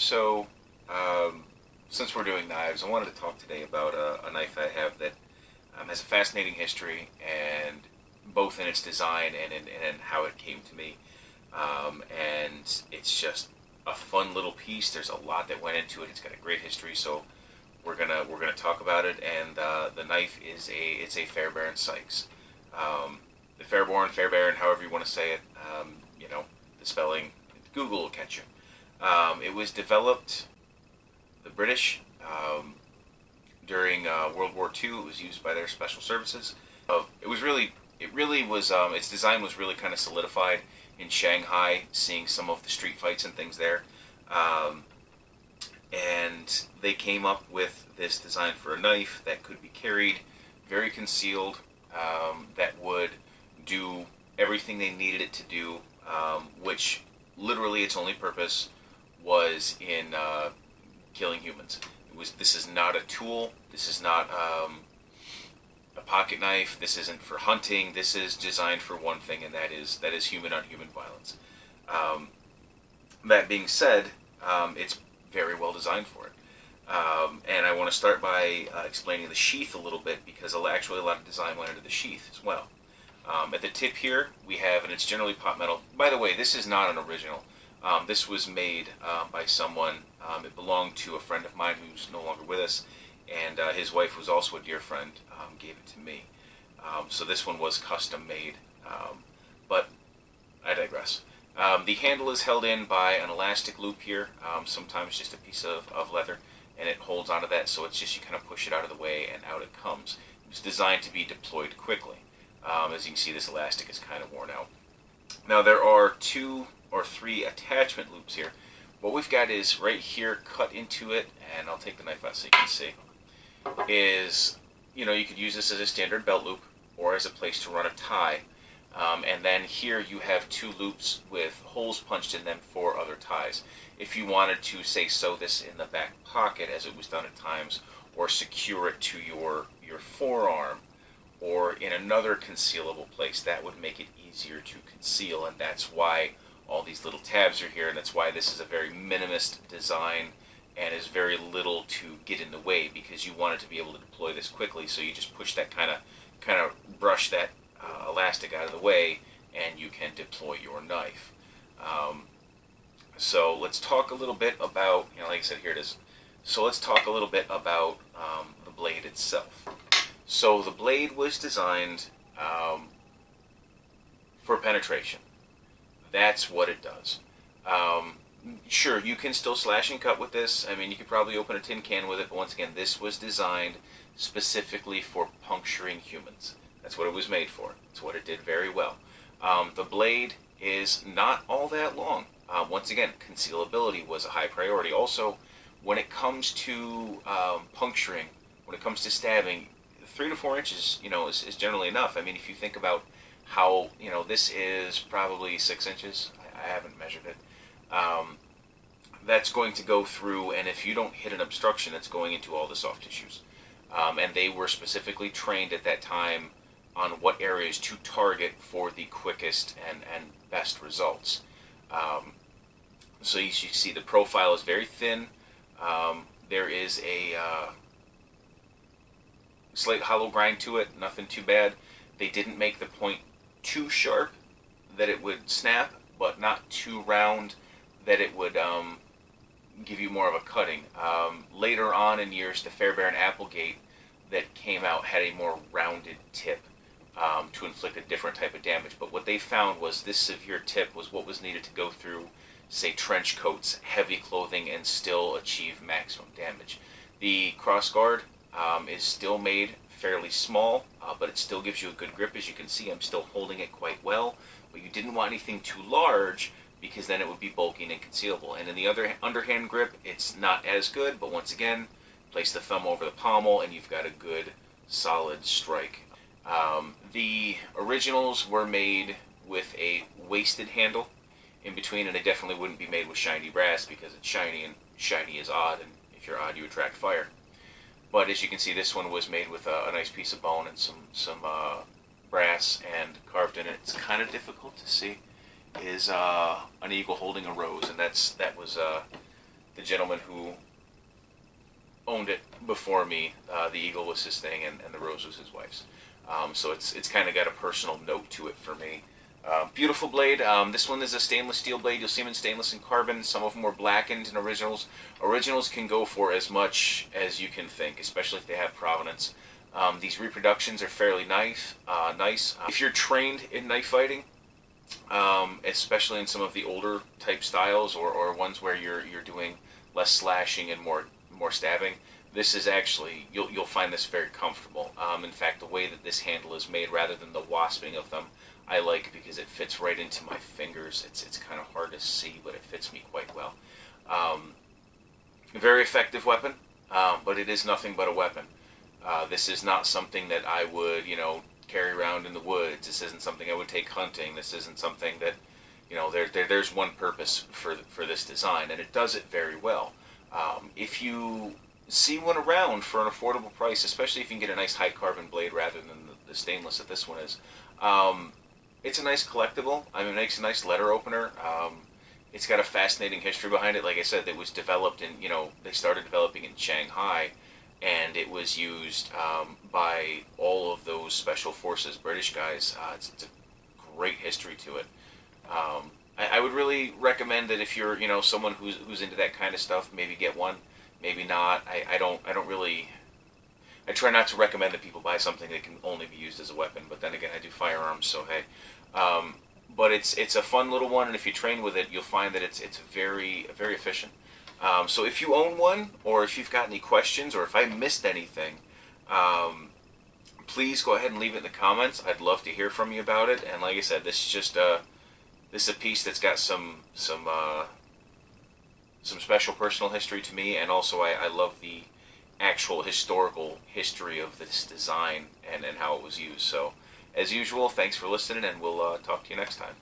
So, um, since we're doing knives, I wanted to talk today about a knife I have that has a fascinating history, and both in its design and in how it came to me. And it's just a fun little piece. There's a lot that went into it. It's got a great history, so we're gonna talk about it. And the knife is a Fairbairn Sykes. The Fairbairn, however you want to say it. The spelling, Google will catch you. It was developed, the British, during World War II. It was used by their special services. It really was, its design was really kind of solidified in Shanghai, seeing some of the street fights and things there. Um, and they came up with this design for a knife that could be carried, very concealed, that would do everything they needed it to do, which literally its only purpose was in killing humans. This is not a tool. This is not a pocket knife. This isn't for hunting. This is designed for one thing, and that is human on human violence. Um, that being said, it's very well designed for it. And I want to start by explaining the sheath a little bit, because actually a lot of design went into the sheath as well. At the tip here, we have, and it's generally pot metal. By the way, this is not an original. This was made by someone. It belonged to a friend of mine who's no longer with us, and his wife, who's also a dear friend, gave it to me. So this one was custom made, but I digress. The handle is held in by an elastic loop here, sometimes just a piece of leather, and it holds onto that, so it's just you kind of push it out of the way and out it comes. It was designed to be deployed quickly. As you can see, this elastic is kind of worn out. Now there are 2 or 3 attachment loops here. What we've got is right here cut into it, and I'll take the knife out so you can see, is, you could use this as a standard belt loop or as a place to run a tie. And then here you have 2 loops with holes punched in them for other ties. If you wanted to, say, sew this in the back pocket, as it was done at times, or secure it to your forearm, or in another concealable place, that would make it easier to conceal, and that's why all these little tabs are here, and that's why this is a very minimalist design and is very little to get in the way, because you want it to be able to deploy this quickly, so you just push that kind of brush that elastic out of the way, and you can deploy your knife. So let's talk a little bit about, like I said, here it is. So let's talk a little bit about the blade itself. So the blade was designed for penetration. That's what it does. Sure, you can still slash and cut with this. I mean, you could probably open a tin can with it, but once again, this was designed specifically for puncturing humans. That's what it was made for. It's what it did very well. The blade is not all that long. Once again, concealability was a high priority. Also, when it comes to puncturing, when it comes to stabbing, 3 to 4 inches, is generally enough. I mean, if you think about how, this is probably 6 inches. I haven't measured it. That's going to go through, and if you don't hit an obstruction, it's going into all the soft tissues. And they were specifically trained at that time on what areas to target for the quickest and best results. So you see the profile is very thin. There is a slight hollow grind to it, nothing too bad. They didn't make the point too sharp that it would snap, but not too round that it would give you more of a cutting. Later on in years, the Fairbairn Applegate that came out had a more rounded tip to inflict a different type of damage. But what they found was this severe tip was what was needed to go through, say, trench coats, heavy clothing, and still achieve maximum damage. The crossguard is still made fairly small, but it still gives you a good grip. As you can see, I'm still holding it quite well, but you didn't want anything too large, because then it would be bulky and inconcealable. And in the other underhand grip, it's not as good, but once again, place the thumb over the pommel and you've got a good solid strike. The originals were made with a wasted handle in between, and they definitely wouldn't be made with shiny brass, because it's shiny, and shiny is odd, and if you're odd, you attract fire. But as you can see, this one was made with a nice piece of bone and some brass and carved in it. It's kind of difficult to see. Is an eagle holding a rose, and that was the gentleman who owned it before me. The eagle was his thing, and the rose was his wife's. So it's kind of got a personal note to it for me. Beautiful blade. This one is a stainless steel blade. You'll see them in stainless and carbon. Some of them were blackened in originals. Originals can go for as much as you can think, especially if they have provenance. These reproductions are fairly nice. If you're trained in knife fighting, especially in some of the older type styles or ones where you're doing less slashing and more stabbing, this is actually, you'll find this very comfortable. In fact, the way that this handle is made, rather than the wasping of them, I like, because it fits right into my fingers. It's kind of hard to see, but it fits me quite well. Very effective weapon, but it is nothing but a weapon. This is not something that I would, carry around in the woods. This isn't something I would take hunting. This isn't something that, there's one purpose for this design, and it does it very well. If you see one around for an affordable price, especially if you can get a nice high carbon blade rather than the stainless that this one is, it's a nice collectible. I mean, it makes a nice letter opener. It's got a fascinating history behind it. Like I said, it was developed in, they started developing in Shanghai, and it was used by all of those special forces British guys. It's a great history to it. I would really recommend that if you're, someone who's into that kind of stuff, maybe get one, maybe not. I try not to recommend that people buy something that can only be used as a weapon, but then again, I do firearms, so hey. But it's a fun little one, and if you train with it, you'll find that it's very efficient. So if you own one, or if you've got any questions, or if I missed anything, please go ahead and leave it in the comments. I'd love to hear from you about it. And like I said, this is just this is a piece that's got some special personal history to me, and also I love the actual historical history of this design and how it was used. So, as usual, thanks for listening, and we'll talk to you next time.